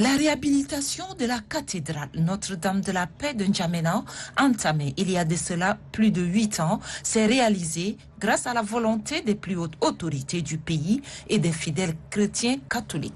La réhabilitation de la cathédrale Notre-Dame de la Paix de N'Djamena, entamée il y a de cela plus de 8 ans, s'est réalisée grâce à la volonté des plus hautes autorités du pays et des fidèles chrétiens catholiques.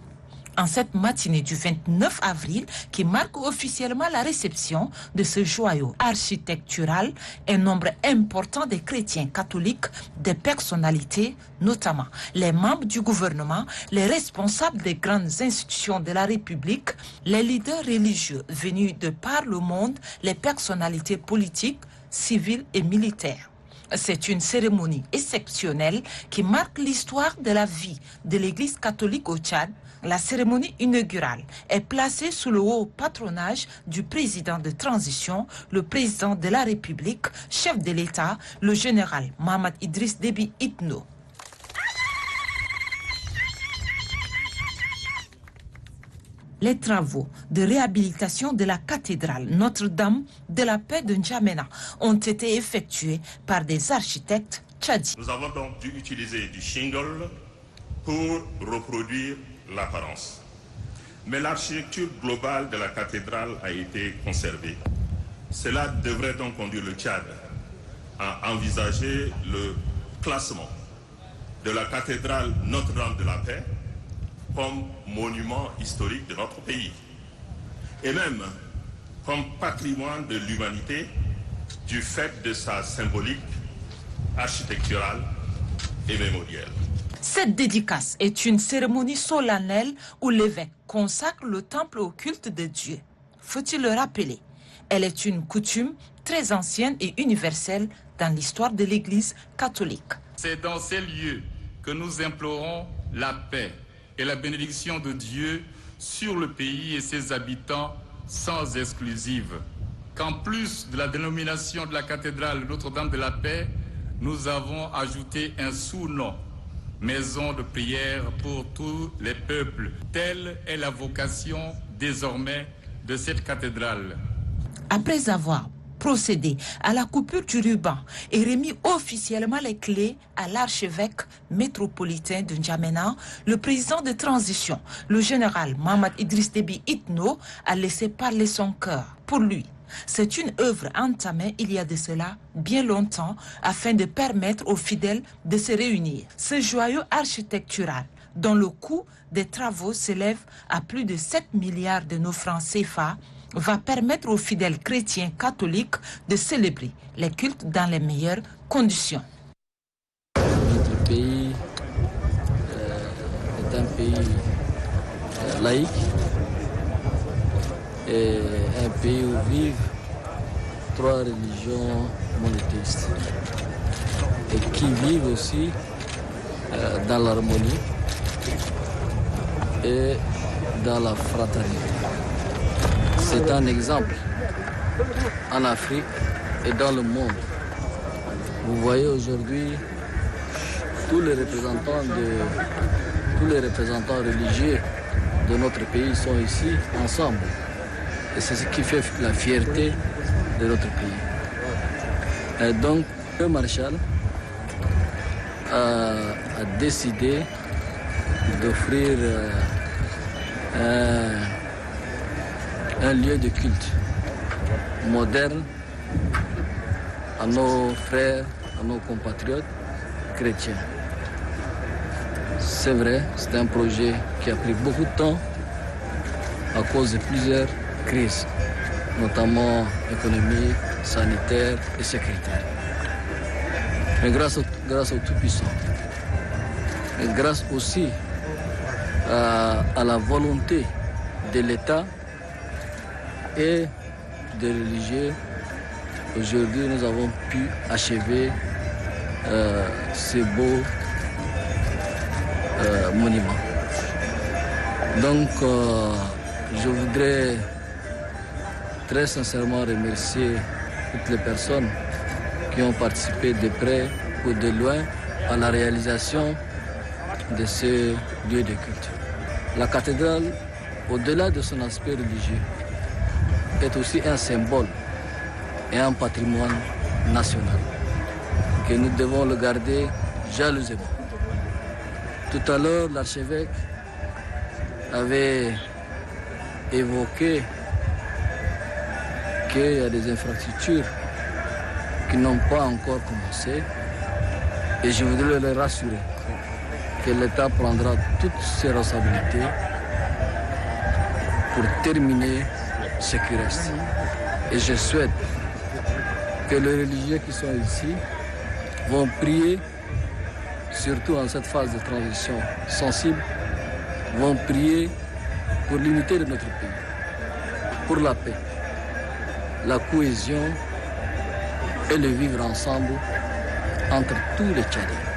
En cette matinée du 29 avril, qui marque officiellement la réception de ce joyau architectural, un nombre important de chrétiens catholiques, des personnalités, notamment les membres du gouvernement, les responsables des grandes institutions de la République, les leaders religieux venus de par le monde, les personnalités politiques, civiles et militaires. C'est une cérémonie exceptionnelle qui marque l'histoire de la vie de l'Église catholique au Tchad. La cérémonie inaugurale est placée sous le haut patronage du président de transition, le président de la République, chef de l'État, le général Mohamed Idriss Déby Itno. Les travaux de réhabilitation de la cathédrale Notre-Dame de la Paix de N'Djamena ont été effectués par des architectes tchadiens. Nous avons donc dû utiliser du shingle pour reproduire l'apparence. Mais l'architecture globale de la cathédrale a été conservée. Cela devrait donc conduire le Tchad à envisager le classement de la cathédrale Notre-Dame de la Paix comme monument historique de notre pays et même comme patrimoine de l'humanité du fait de sa symbolique architecturale et mémorielle. Cette dédicace est une cérémonie solennelle où l'évêque consacre le temple au culte de Dieu. Faut-il le rappeler? Elle est une coutume très ancienne et universelle dans l'histoire de l'Église catholique. C'est dans ces lieux que nous implorons la paix et la bénédiction de Dieu sur le pays et ses habitants sans exclusive. Qu'en plus de la dénomination de la cathédrale Notre-Dame de la Paix, nous avons ajouté un sous-nom, maison de prière pour tous les peuples. Telle est la vocation désormais de cette cathédrale. Après avoir procédé à la coupure du ruban et remis officiellement les clés à l'archevêque métropolitain de N'Djamena, le président de transition, le général Mohamed Idriss Déby Itno, a laissé parler son cœur. Pour lui, c'est une œuvre entamée il y a de cela bien longtemps afin de permettre aux fidèles de se réunir. Ce joyau architectural, dont le coût des travaux s'élève à plus de 7 milliards de nos francs CFA, va permettre aux fidèles chrétiens catholiques de célébrer les cultes dans les meilleures conditions. Notre pays est un pays laïque et un pays où vivent 3 religions monothéistes et qui vivent aussi dans l'harmonie et dans la fraternité. C'est un exemple en Afrique et dans le monde. Vous voyez aujourd'hui tous les représentants religieux de notre pays sont ici ensemble. Et c'est ce qui fait la fierté de notre pays. Et donc, le Marshal a décidé d'offrir un lieu de culte moderne à nos frères, à nos compatriotes chrétiens. C'est vrai, c'est un projet qui a pris beaucoup de temps à cause de plusieurs crises, notamment économiques, sanitaires et sécuritaires. Mais grâce au Tout-Puissant, et grâce aussi à la volonté de l'État et des religieux, aujourd'hui nous avons pu achever ce beau monument. Donc je voudrais très sincèrement remercier toutes les personnes qui ont participé de près ou de loin à la réalisation de ce lieu de culte. La cathédrale, au-delà de son aspect religieux, est aussi un symbole et un patrimoine national que nous devons le garder jalousement. Tout à l'heure, l'archevêque avait évoqué qu'il y a des infrastructures qui n'ont pas encore commencé. Et je voudrais les rassurer que l'État prendra toutes ses responsabilités pour terminer ce qui reste. Et je souhaite que les religieux qui sont ici vont prier, surtout en cette phase de transition sensible, vont prier pour l'unité de notre pays, pour la paix, la cohésion et le vivre ensemble entre tous les Tchadiens.